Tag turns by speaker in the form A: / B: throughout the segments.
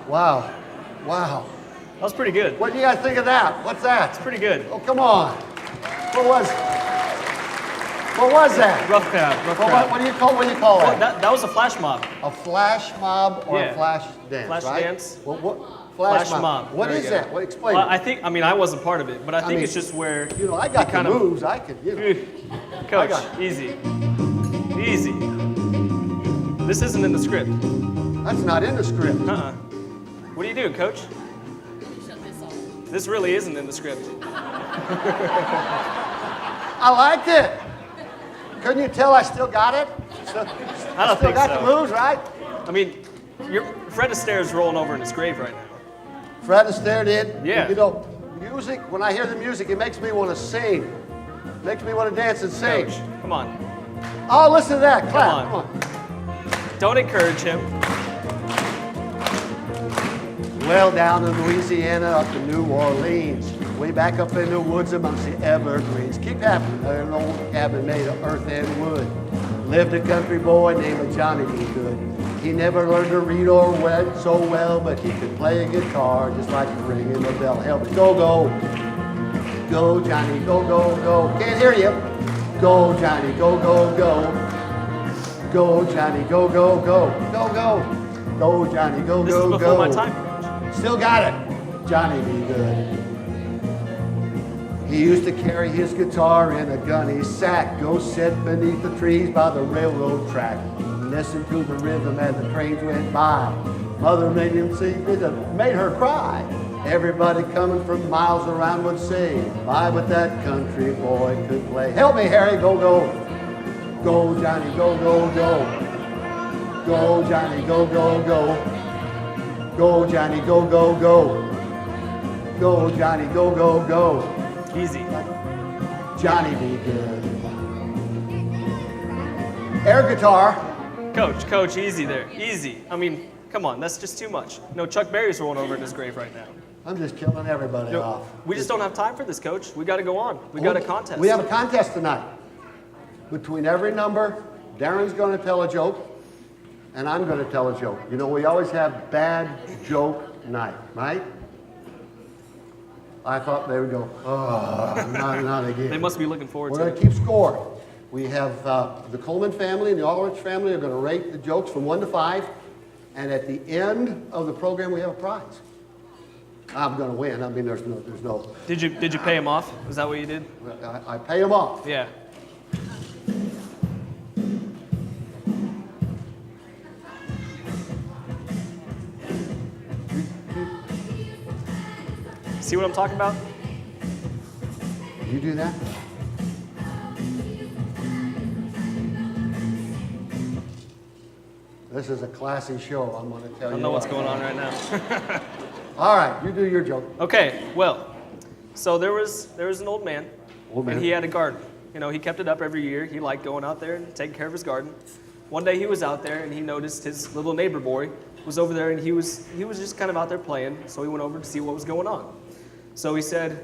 A: Wow. Wow.
B: That was pretty good.
A: What do you guys think of that? What's that?
B: It's pretty good.
A: Oh, come on. What was that?
B: Rough crowd.
A: What do you call that?
B: That was a flash mob.
A: A flash mob or
B: Yeah.
A: a flash dance,
B: Flash
A: right?
B: dance.
A: What flash mob. What
B: There
A: is
B: you go.
A: that? What, explain
B: Well,
A: it.
B: I mean, I wasn't part of it, but I think it's just where
A: You know, I got the
B: kind of-
A: moves. I could, you know.
B: Coach,
A: got
B: easy. Easy. This isn't in the script.
A: That's not in the script.
B: Uh-uh. What are you doing, Coach?
C: Shut this off.
B: This really isn't in the script.
A: I liked it. Couldn't you tell I still got it?
B: I don't
A: Still
B: think
A: got
B: so.
A: the moves, right?
B: I mean, Fred Astaire's rolling over in his grave right now.
A: Fred Astaire did.
B: Yeah.
A: You know, music, when I hear the music, it makes me want to sing. Makes me want to dance and sing.
B: Coach, come on.
A: Oh, listen to that. Clap.
B: on.
A: Come on.
B: Don't encourage him.
A: Well, down in Louisiana, up to New Orleans, way back up in the woods amongst the evergreens. Keep happening. An old cabin made of earth and wood. Lived a country boy named Johnny B. Good. He never learned to read or read so well, but he could play a guitar just like ringing a bell. Help me, go, go. Go, Johnny, go, go, go. Can't hear you. Go, Johnny, go, go, go. Go, Johnny, go, go, go. Go, go. Go, Johnny, go,
B: This
A: go,
B: is
A: go.
B: before my time, Coach.
A: Still got it. Johnny be good. He used to carry his guitar in a gunny sack, go sit beneath the trees by the railroad track, listen to the rhythm as the trains went by. Mother made him sing, it made her cry. Everybody coming from miles around would say, my, but that country boy could play. Help me, Harry, go, go. Go, Johnny, go, go, go. Go, Johnny, go, go, go. Go, Johnny, go, go, go. Go, Johnny, go, go, go.
B: Easy.
A: Johnny be good. Air guitar.
B: Coach, easy there. Easy. I mean, come on, that's just too much. No, Chuck Berry's rolling over in his grave right now.
A: I'm just killing everybody
B: No,
A: off.
B: we just don't have time for this, Coach. We got to go on. We got a contest.
A: We have a contest tonight. Between every number, Darren's going to tell a joke, and I'm going to tell a joke. You know, we always have bad joke night, right? I thought they would go, oh, not again.
B: They must be looking forward
A: We're
B: to
A: going
B: it.
A: to keep score. We have the Coleman family and the Aldrich family are going to rate the jokes from 1 to 5, and at the end of the program, we have a prize. I'm going to win. I mean, there's no.
B: Did you pay him off? Is that what you did?
A: I pay them off.
B: Yeah. See what I'm talking about?
A: You do that? This is a classy show, I'm going to tell you.
B: I don't know what's going on right now.
A: All right, you do your joke.
B: Okay, well, so there was an old man, and he had a garden. You know, he kept it up every year. He liked going out there and taking care of his garden. One day he was out there, and he noticed his little neighbor boy was over there, and he was just kind of out there playing. So he went over to see what was going on. So he said,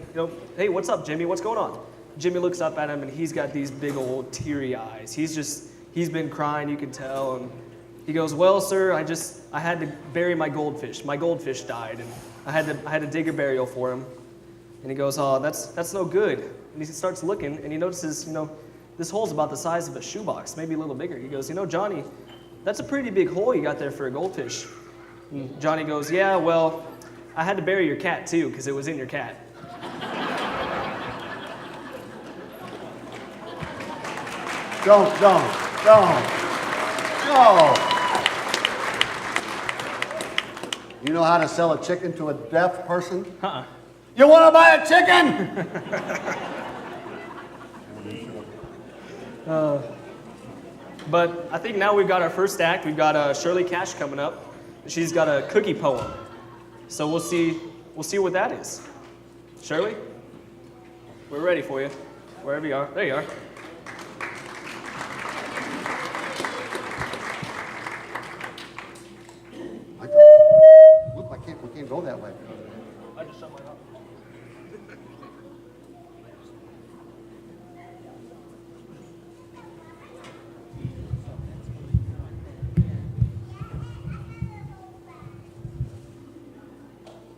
B: hey, what's up, Jimmy? What's going on? Jimmy looks up at him, and he's got these big old teary eyes. He's been crying, you can tell. And he goes, well, sir, I had to bury my goldfish. My goldfish died, and I had to dig a burial for him. And he goes, oh, that's no good. And he starts looking, and he notices, this hole's about the size of a shoebox, maybe a little bigger. He goes, Johnny, that's a pretty big hole you got there for a goldfish. And Johnny goes, yeah, well, I had to bury your cat too, because it was in your cat.
A: Don't. You know how to sell a chicken to a deaf person?
B: Uh-uh.
A: You want to buy a chicken?
B: But I think now we've got our first act. We've got Shirley Cash coming up. She's got a cookie poem. So we'll see what that is. Shirley, we're ready for you. Wherever you are. There you are.
A: Look, we can't go that way.
B: I just shut my mouth.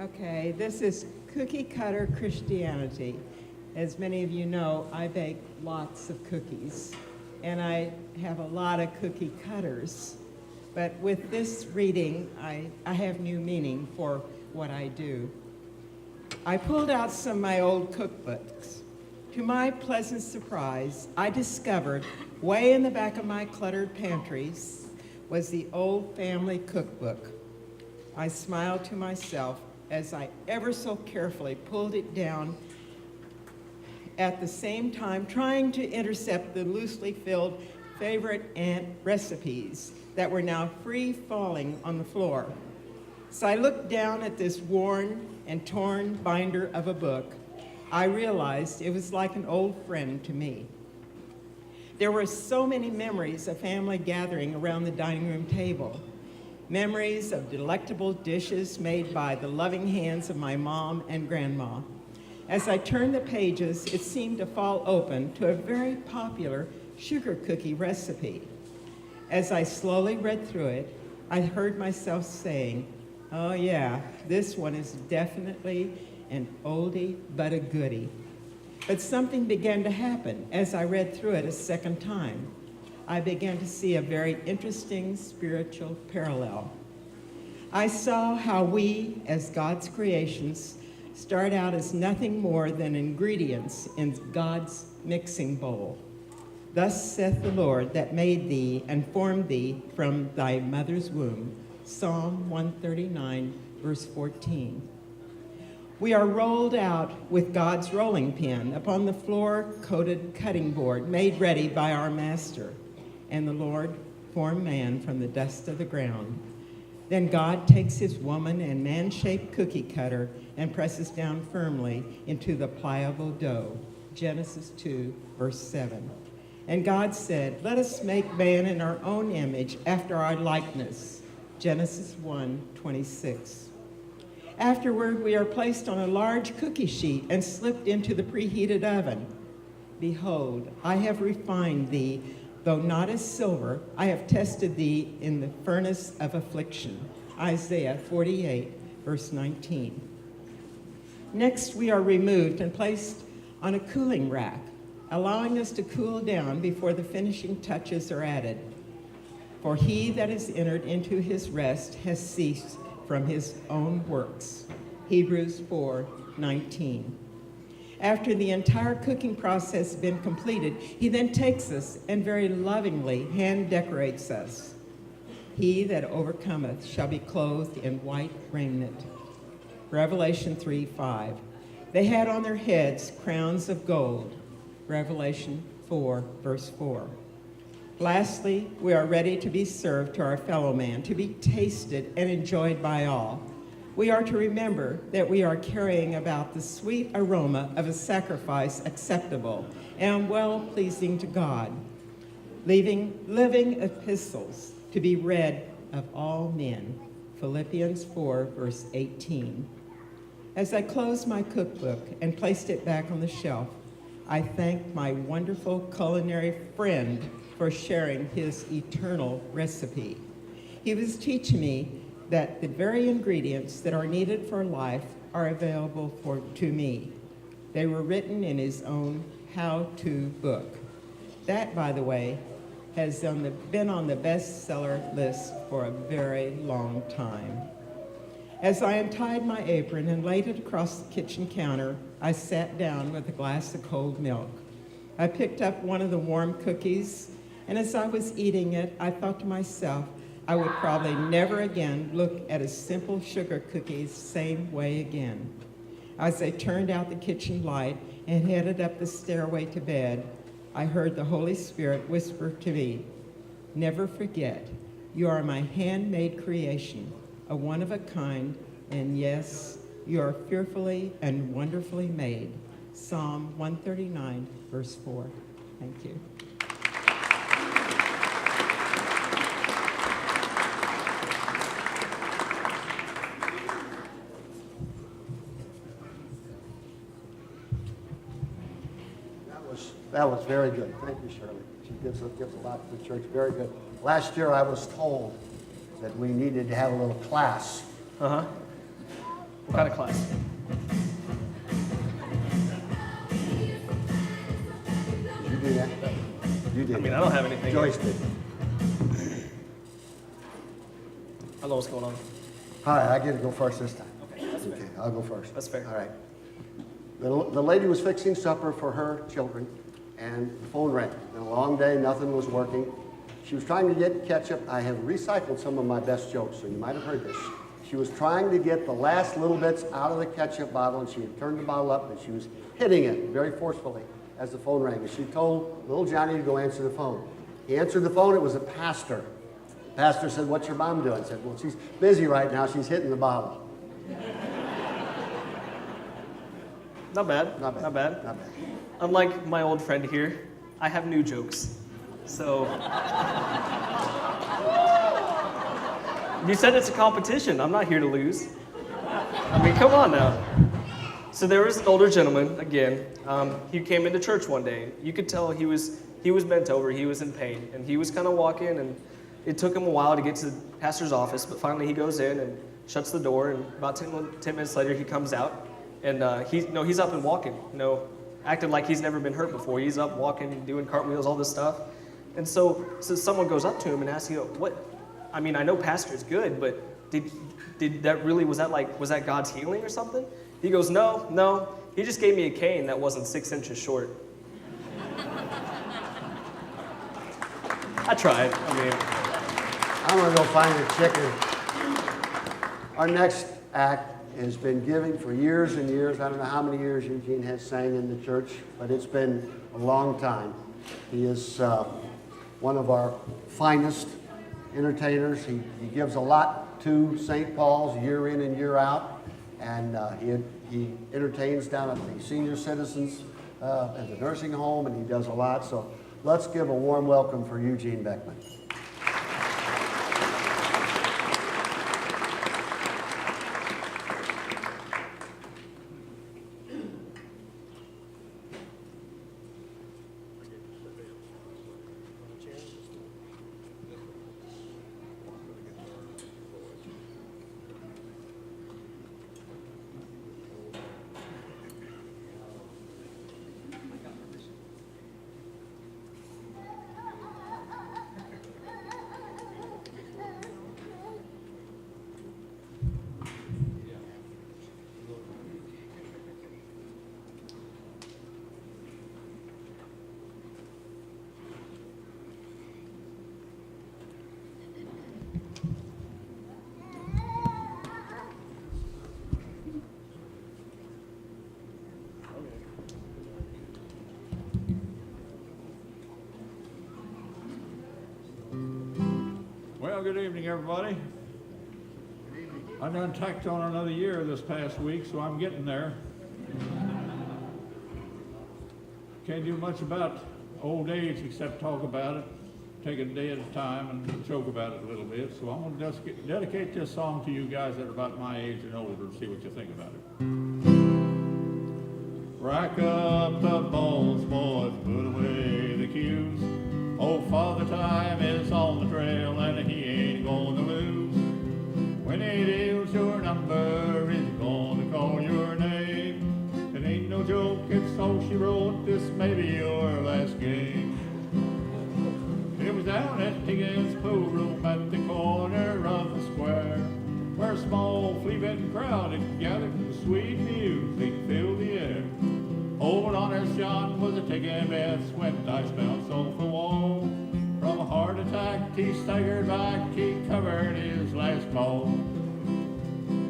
D: Okay, this is Cookie Cutter Christianity. As many of you know, I bake lots of cookies, and I have a lot of cookie cutters. But with this reading, I have new meaning for what I do. I pulled out some of my old cookbooks. To my pleasant surprise, I discovered way in the back of my cluttered pantries was the old family cookbook. I smiled to myself as I ever so carefully pulled it down, at the same time trying to intercept the loosely filled favorite aunt recipes that were now free falling on the floor. So I looked down at this worn and torn binder of a book. I realized it was like an old friend to me. There were so many memories of family gathering around the dining room table. Memories of delectable dishes made by the loving hands of my mom and grandma. As I turned the pages, it seemed to fall open to a very popular sugar cookie recipe. As I slowly read through it, I heard myself saying, oh yeah, this one is definitely an oldie but a goodie. But something began to happen as I read through it a second time. I began to see a very interesting spiritual parallel. I saw how we, as God's creations, start out as nothing more than ingredients in God's mixing bowl. Thus saith the Lord that made thee and formed thee from thy mother's womb. Psalm 139, verse 14. We are rolled out with God's rolling pin upon the floor-coated cutting board made ready by our Master. And the Lord formed man from the dust of the ground. Then God takes his woman and man-shaped cookie cutter and presses down firmly into the pliable dough. Genesis 2, verse 7. And God said, let us make man in our own image after our likeness. Genesis 1, 26. Afterward, we are placed on a large cookie sheet and slipped into the preheated oven. Behold, I have refined thee. Though not as silver, I have tested thee in the furnace of affliction. Isaiah 48, verse 19. Next, we are removed and placed on a cooling rack, allowing us to cool down before the finishing touches are added. For he that is entered into his rest has ceased from his own works. Hebrews 4, 19. After the entire cooking process has been completed, he then takes us and very lovingly hand decorates us. He that overcometh shall be clothed in white raiment. Revelation 3:5. They had on their heads crowns of gold. Revelation 4, verse 4. Lastly, we are ready to be served to our fellow man, to be tasted and enjoyed by all. We are to remember that we are carrying about the sweet aroma of a sacrifice acceptable and well-pleasing to God, living epistles to be read of all men. Philippians 4, verse 18. As I closed my cookbook and placed it back on the shelf, I thanked my wonderful culinary friend for sharing his eternal recipe. He was teaching me that the very ingredients that are needed for life are available to me. They were written in his own how-to book. That, by the way, has been on the bestseller list for a very long time. As I untied my apron and laid it across the kitchen counter, I sat down with a glass of cold milk. I picked up one of the warm cookies, and as I was eating it, I thought to myself, I would probably never again look at a simple sugar cookie the same way again. As I turned out the kitchen light and headed up the stairway to bed, I heard the Holy Spirit whisper to me, "Never forget, you are my handmade creation, a one of a kind, and yes, you are fearfully and wonderfully made." Psalm 139, verse 4. Thank you.
A: That was very good. Thank you, Shirley. She gives a lot to the church. Very good. Last year I was told that we needed to have a little class.
B: Uh-huh. What kind of class?
A: Did you do that? You did.
B: I mean, I don't have anything.
A: Joyce did.
B: I don't know what's going on.
A: All right, I get to go first this time.
B: Okay, that's fair.
A: Okay, I'll go first.
B: That's fair.
A: All right. The lady was fixing supper for her children, and the phone rang. Been a long day, nothing was working. She was trying to get ketchup. I have recycled some of my best jokes, so you might have heard this. She was trying to get the last little bits out of the ketchup bottle, and she had turned the bottle up, and she was hitting it very forcefully as the phone rang. And she told little Johnny to go answer the phone. He answered the phone. It was a pastor. The pastor said, "What's your mom doing?" I said, "Well, she's busy right now. She's hitting the bottle."
B: Not bad.
A: Not bad.
B: Not bad.
A: Not bad.
B: Unlike my old friend here, I have new jokes. So you said it's a competition. I'm not here to lose. I mean, come on now. So there was an older gentleman, again. He came into church one day. You could tell he was bent over, he was in pain, and he was kind of walking, and it took him a while to get to the pastor's office, but finally he goes in and shuts the door, and about 10 minutes later he comes out, and he's up and walking, acting like he's never been hurt before. He's up walking, doing cartwheels, all this stuff. And so someone goes up to him and asks, what? I mean, I know pastor's good, but did that really, was that God's healing or something? He goes, no, he just gave me a cane that wasn't 6 inches short. I tried,
A: I'm gonna go find a chicken. Our next act has been giving for years and years. I don't know how many years Eugene has sang in the church, but it's been a long time. He is one of our finest entertainers. He gives a lot to St. Paul's year in and year out, and he entertains down at the senior citizens at the nursing home, and he does a lot. So let's give a warm welcome for Eugene Beckman.
E: good evening, everybody. I done tacked on another year this past week, so I'm getting there. Can't do much about old age except talk about it, take it a day at a time, and joke about it a little bit. So I'm going to just dedicate this song to you guys that are about my age and older and see what you think about it. Rack up the bones, boys, put away the cues. Oh, Father Time is on the trail and he ain't going to lose. When he deals your number, he's going to call your name. It ain't no joke, it's all she wrote, this may be your last game. It was down at Higgins' pool room at the corner of the square, where a small flea-bitten crowd had gathered and sweet music filled the air. Old Honest John was a taking bets when dice bounced off the wall. From a heart attack he staggered back, he covered his last call.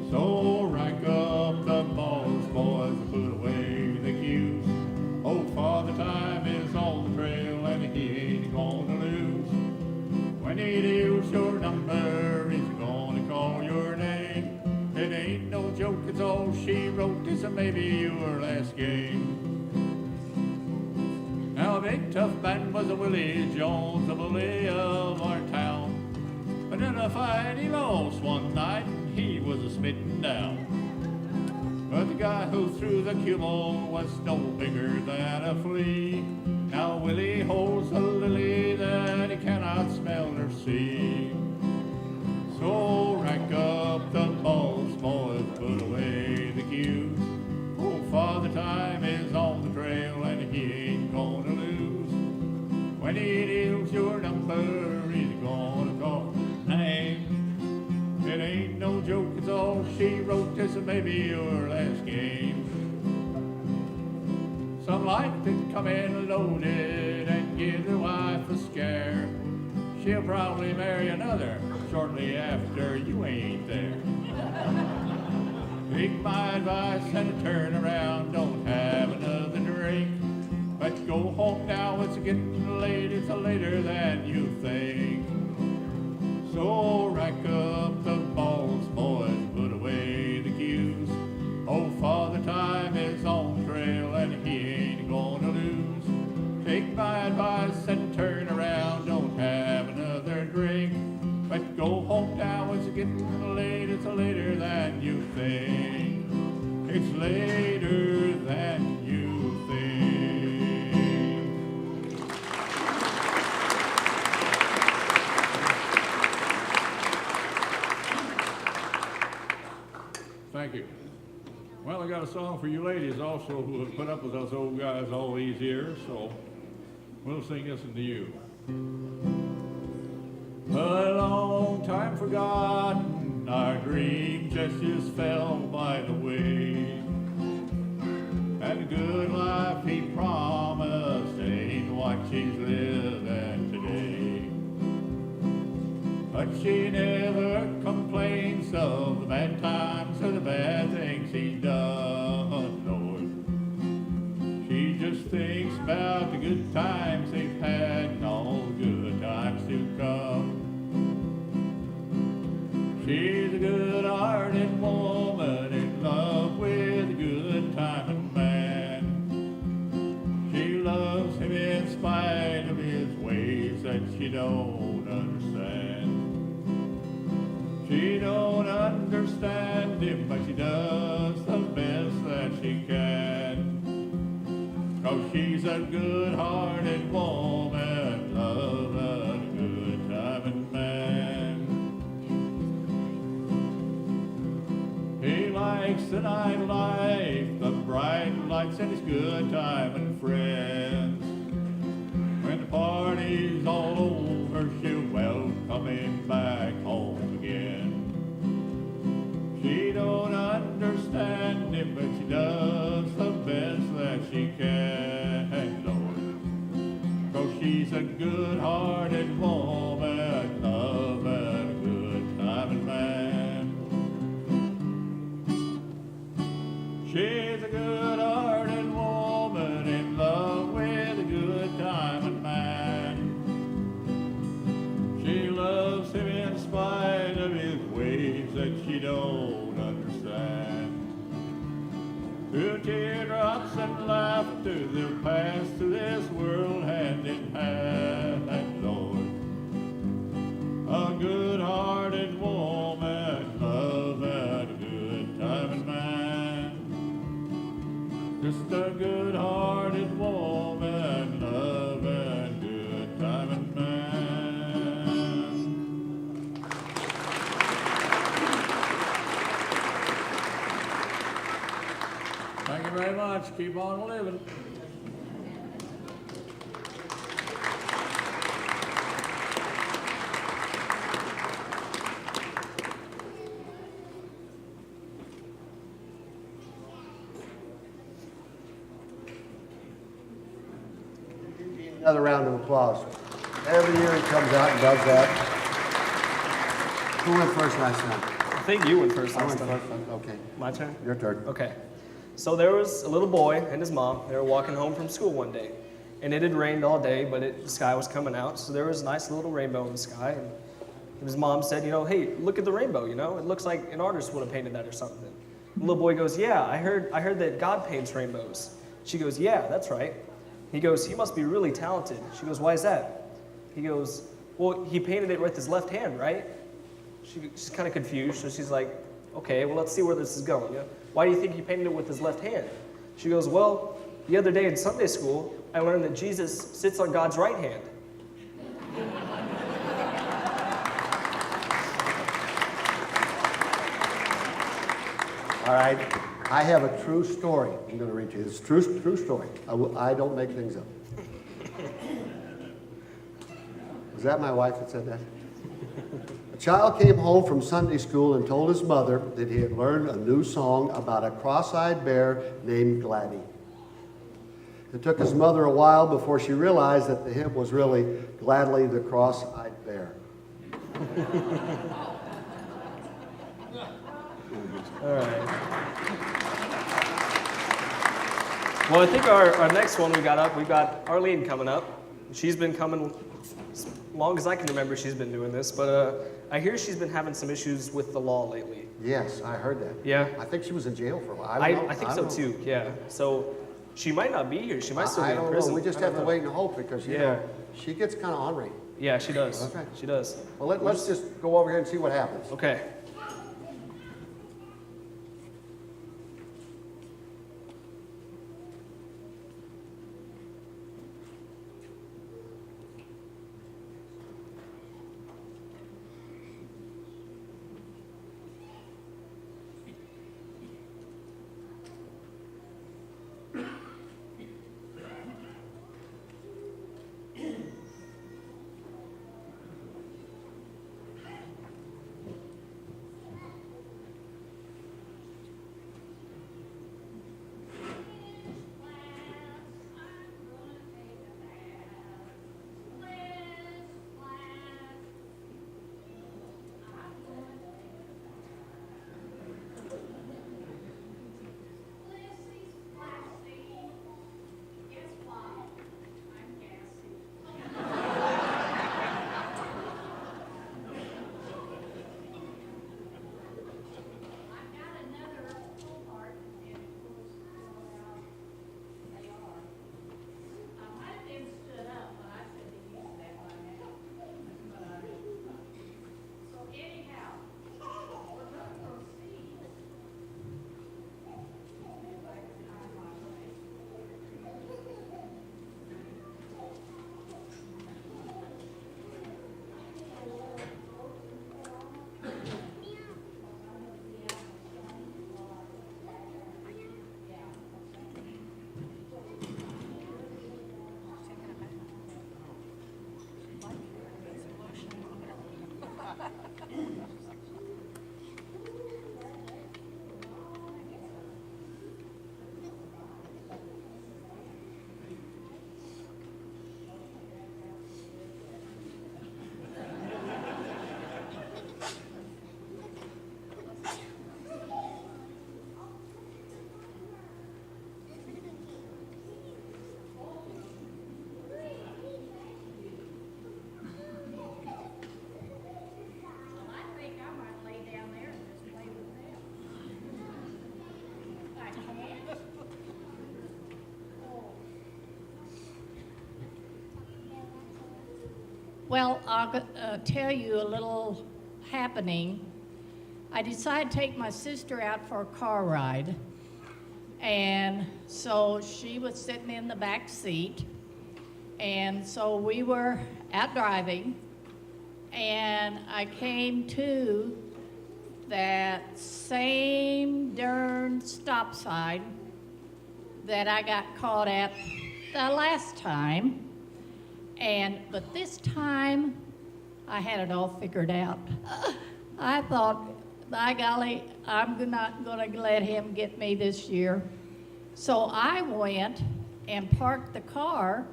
E: So rack up the balls, boys, and put away the cues. Oh, Father Time is on the trail and he ain't gonna lose. When he deals your number, he's gonna call your name. It ain't no joke, it's all she wrote, this maybe your last game. Now a big tough man was a Willie Jones, the bully of our town. But in a fight he lost one night, and he was a smitten down. But the guy who threw the cue ball was no bigger than a flea. Now Willie holds a lily that he cannot smell or see. So rack up the balls, boys, put away the cues. Oh, Father Time is on the trail and he ain't gonna lose. When he deals your number, he's gonna call your name. It ain't no joke, it's all she wrote, this may be your last game. Some like to come in loaded and give their wife a scare. She'll probably marry another shortly after you ain't there. Take my advice and turn around, don't have another drink. But go home now, it's getting late, it's later than you think. So rack up the balls, boys, put away the cues. Oh, Father Time is on the trail and he ain't gonna lose. Take my advice and turn around, don't have another drink. But go home now, it's getting late, it's later than you think. It's later than you think. Thank you. Well, I got a song for you ladies also who have put up with us old guys all these years, so we'll sing this to you. A long time forgotten, our dream just fell by the way. And the good life he promised ain't what she's living today. But she never complains of the bad times or the bad things he's done, Lord. She just thinks about the good times they've had and all the good times to come. She's a good-hearted woman in love with a good-timing man. She loves him in spite of his ways that she don't understand. She don't understand him, but she does the best that she can. 'Cause she's a good-hearted woman, loving a good-timing man. He likes the nightlife, the bright lights, and his good-timing friends. When the party's all over, she'll welcome him back home again. She don't understand him, but she does the best that she can, Lord. 'Cause she's a good-hearted woman, loving a good-timing man. She's a good-hearted woman in love with a good-timing man. She loves him in spite through teardrops and laughter, they'll pass through this world hand in hand, Lord. A good-hearted woman, love and a good time and man. Just a good-hearted woman, love and good time and man. Thank you very much. Keep on living.
A: Another round of applause. Every year he comes out and does that. Who went first last time?
B: I think you went first
A: I
B: last
A: went
B: time.
A: first. Okay,
B: My turn?
A: your turn.
B: Okay. So there was a little boy and his mom. They were walking home from school one day. And it had rained all day, but the sky was coming out. So there was a nice little rainbow in the sky. And his mom said, hey, look at the rainbow, It looks like an artist would have painted that or something. The little boy goes, yeah, I heard that God paints rainbows. She goes, yeah, that's right. He goes, he must be really talented. She goes, why is that? He goes, well, he painted it with his left hand, right? She's kind of confused, so she's like, okay, well, let's see where this is going. Why do you think he painted it with his left hand? She goes, well, the other day in Sunday school, I learned that Jesus sits on God's right hand.
A: All right, I have a true story I'm going to read to you. It's a true story. I don't make things up. Was that my wife that said that? A child came home from Sunday school and told his mother that he had learned a new song about a cross-eyed bear named Gladdy. It took his mother a while before she realized that the hymn was really Gladly the Cross-Eyed Bear.
B: All right. Well, I think our next one we've got Arlene coming up. She's been coming as long as I can remember she's been doing this, but I hear she's been having some issues with the law lately.
A: Yes, I heard that.
B: Yeah.
A: I think she was in jail for a while.
B: I think so too, yeah. So she might not be here. She might still be in
A: I don't
B: prison.
A: know. We just have to wait and hope because, you know, she gets kind of ornery.
B: Yeah, she does.
A: Okay.
B: She does.
A: Well, let's just go over here and see what happens.
B: Okay.
C: Well, I'll tell you a little happening. I decided to take my sister out for a car ride. And so she was sitting in the back seat. And so we were out driving. And I came to that same darn stop sign that I got caught at the last time. But this time, I had it all figured out. I thought, by golly, I'm not going to let him get me this year. So I went and parked the car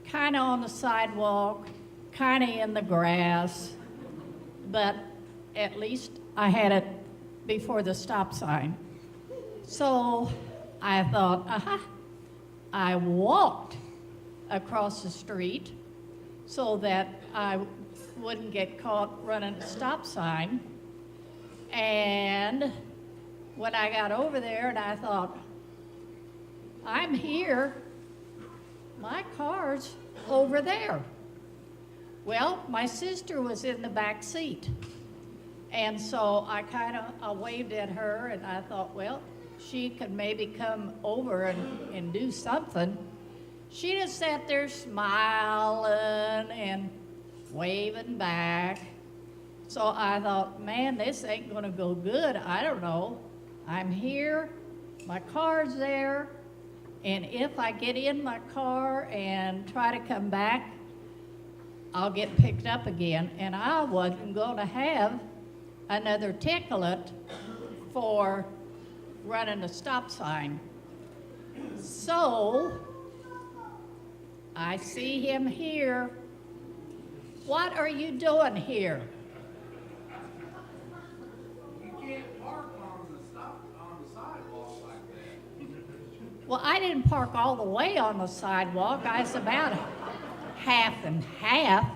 C: kind of on the sidewalk, kind of in the grass, but at least I had it before the stop sign. So I thought, I walked across the street so that I wouldn't get caught running a stop sign. And when I got over there and I thought, I'm here, my car's over there. Well, my sister was in the back seat. And so I waved at her and I thought, well, she could maybe come over and do something. She just sat there smiling and waving back. So I thought, man, this ain't gonna go good. I don't know. I'm here, my car's there, and if I get in my car and try to come back, I'll get picked up again, and I wasn't gonna have another ticket for running a stop sign. So I see him here. What are you doing here?
F: You can't park on the sidewalk like that.
C: Well, I didn't park all the way on the sidewalk. I was about half and half.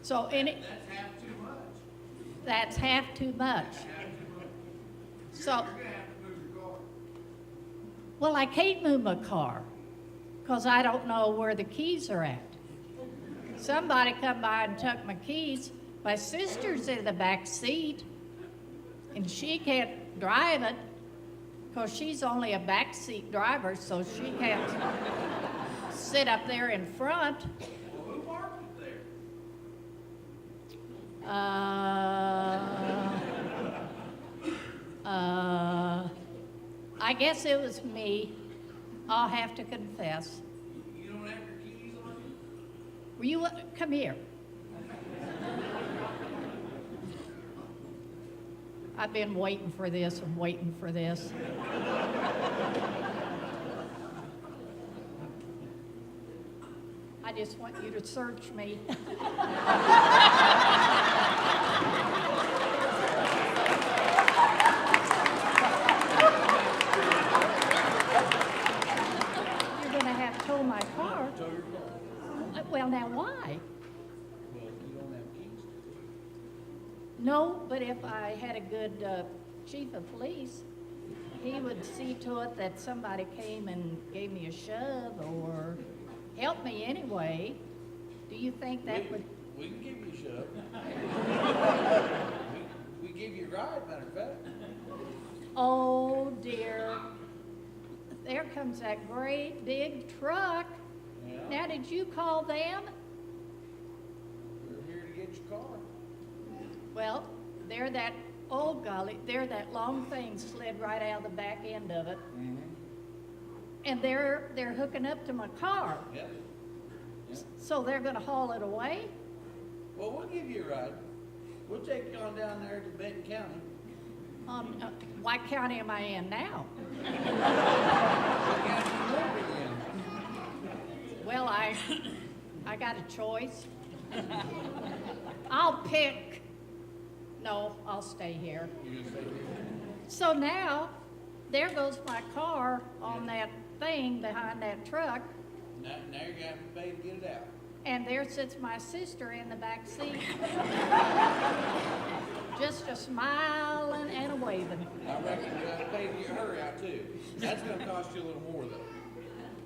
C: So
F: That's half too much.
C: that's half too much. So,
F: You're gonna have to move your car.
C: well, I can't move my car because I don't know where the keys are at. Somebody come by and took my keys. My sister's in the back seat, and she can't drive it because she's only a back seat driver, so she can't sit up there in front.
F: Well, who parked it there?
C: I guess it was me. I'll have to confess.
F: You don't have your keys on you?
C: Were you, come here. I've been waiting for this and waiting for this. I just want you to search me. You're gonna have to tow my car.
F: Tow your car.
C: Well, now why?
F: Well, you don't have keys.
C: No, but if I had a good chief of police, he would see to it that somebody came and gave me a shove or helped me anyway. Do you think that would?
F: We can give you a shove. we give you a ride, matter of fact.
C: Oh dear. There comes that great big truck.
F: Yeah.
C: Now, did you call them?
F: We're here to get your car.
C: Well, they're that, oh golly, they're that long thing slid right out of the back end of it.
F: Mm-hmm.
C: And they're hooking up to my car.
F: Yep. Yep.
C: So they're gonna haul it away?
F: Well, we'll give you a ride. We'll take you on down there to Benton County.
C: What county am I in now?
F: What county you living in?
C: Well, I got a choice. I'll pick, no, I'll stay here.
F: You gonna stay here?
C: So now, there goes my car on that thing behind that truck,
F: Now you're gonna have to pay to get it out.
C: and there sits my sister in the back seat. Just a smiling and a waving.
F: I reckon you're gonna have to pay to get her out too. That's gonna cost you a little more though.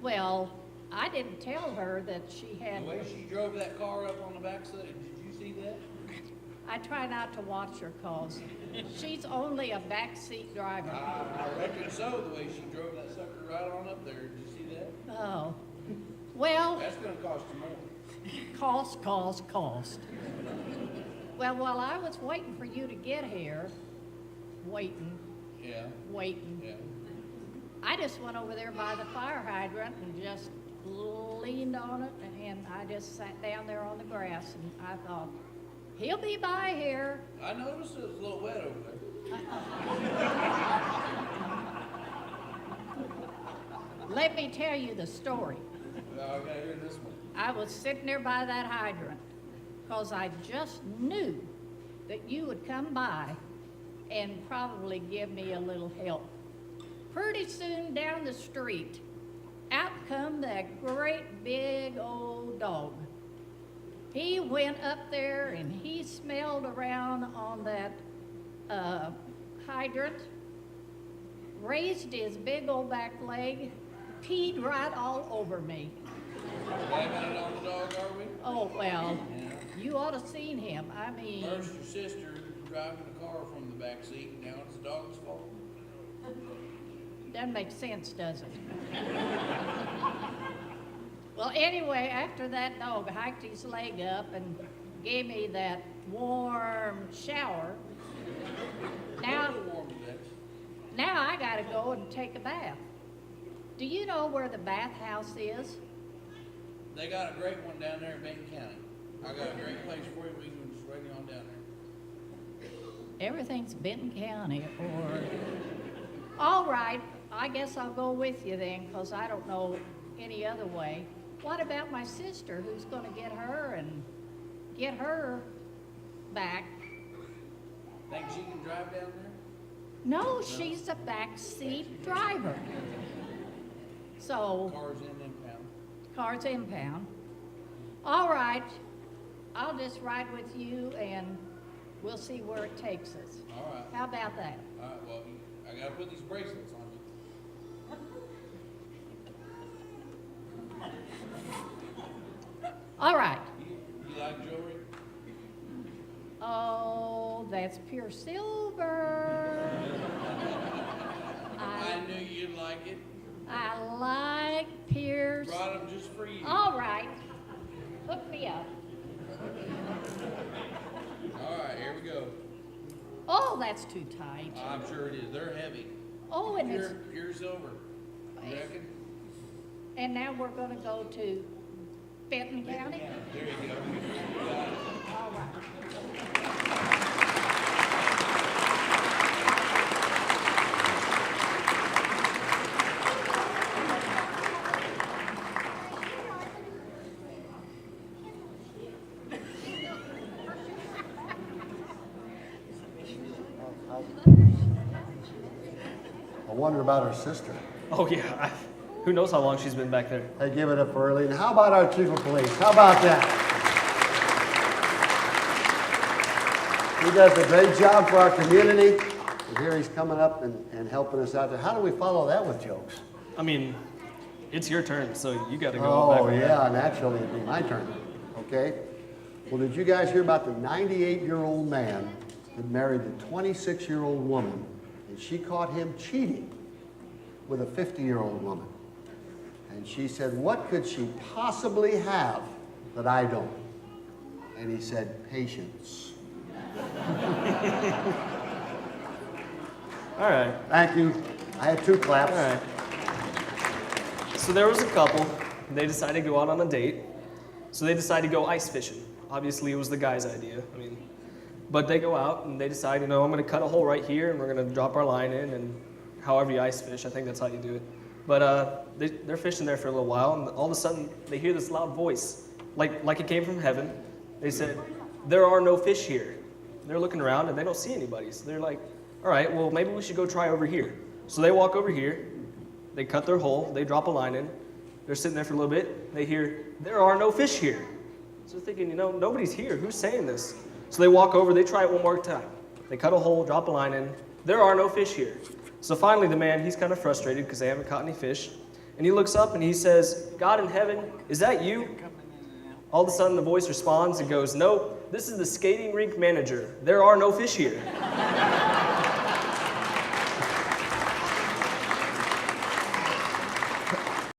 C: Well, I didn't tell her that she had.
F: The way she drove that car up on the backside, did you see that?
C: I try not to watch her cause she's only a backseat driver.
F: I reckon so, the way she drove that sucker right on up there. Did you see that?
C: Oh. Well,
F: That's gonna cost you more.
C: cost. Well, while I was waiting for you to get here, waiting,
F: Yeah, yeah.
C: I just went over there by the fire hydrant and just leaned on it, and I just sat down there on the grass, and I thought, he'll be by here.
F: I noticed it was a little wet over there.
C: Let me tell you the story.
F: Well, I gotta hear this one.
C: I was sitting there by that hydrant because I just knew that you would come by and probably give me a little help. Pretty soon down the street, out come that great big old dog. He went up there and he smelled around on that hydrant, raised his big old back leg, peed right all over me.
F: Blaming it on the dog, are we?
C: Oh, well,
F: Yeah.
C: you ought to seen him. I mean,
F: First your sister driving the car from the back seat, and now it's the dog's fault.
C: doesn't make sense, does it? Well, anyway, after that dog hiked his leg up and gave me that warm shower, now,
F: Warm today.
C: now I gotta go and take a bath. Do you know where the bathhouse is?
F: They got a great one down there in Benton County. I got a great place for you. We can just run you on down there.
C: Everything's Benton County, or... All right, I guess I'll go with you then, because I don't know any other way. What about my sister, who's going to get her back?
F: Think she can drive down there?
C: No, she's a backseat driver. So,
F: Car's in impound.
C: car's impound. All right, I'll just ride with you, and we'll see where it takes us.
F: All right.
C: How about that?
F: All right, well, I gotta put these bracelets on you.
C: All right.
F: You like jewelry?
C: Oh, that's pure silver.
F: I knew you'd like it.
C: I like Pierce.
F: Brought them just for you.
C: All right. Hook me up.
F: All right, here we go.
C: Oh, that's too tight.
F: I'm sure it is. They're heavy.
C: Oh, and it's,
F: Pure silver. You reckon?
C: and now we're gonna go to Benton County?
F: There you go. You got it.
C: All right.
A: I wonder about her sister.
B: Oh yeah, who knows how long she's been back there?
A: Hey, give it up for Early. And how about our chief of police? How about that? He does a great job for our community. And here he's coming up and helping us out there. How do we follow that with jokes?
B: I mean, it's your turn, so you got to go back
A: Oh,
B: on
A: yeah,
B: that.
A: naturally it'd be my turn. Okay? Well, did you guys hear about the 98-year-old man that married the 26-year-old woman, and she caught him cheating with a 50-year-old woman? And she said, what could she possibly have that I don't? And he said, patience.
B: All right.
A: Thank you. I had 2 claps.
B: All right. So there was a couple. They decided to go out on a date. So they decided to go ice fishing. Obviously, it was the guy's idea. But they go out and they decide, I'm going to cut a hole right here and we're going to drop our line in, and however you ice fish, I think that's how you do it. But they're fishing there for a little while, and all of a sudden they hear this loud voice, like it came from heaven. They said, "There are no fish here." They're looking around and they don't see anybody. So they're like, all right, well, maybe we should go try over here. So they walk over here, they cut their hole, they drop a line in. They're sitting there for a little bit. They hear, "There are no fish here." So they're thinking, nobody's here. Who's saying this? So they walk over, they try it one more time. They cut a hole, drop a line in. "There are no fish here." So finally the man, he's kind of frustrated because they haven't caught any fish. And he looks up and he says, God in heaven, is that you? All of a sudden the voice responds and goes, no, this is the skating rink manager. There are no fish here.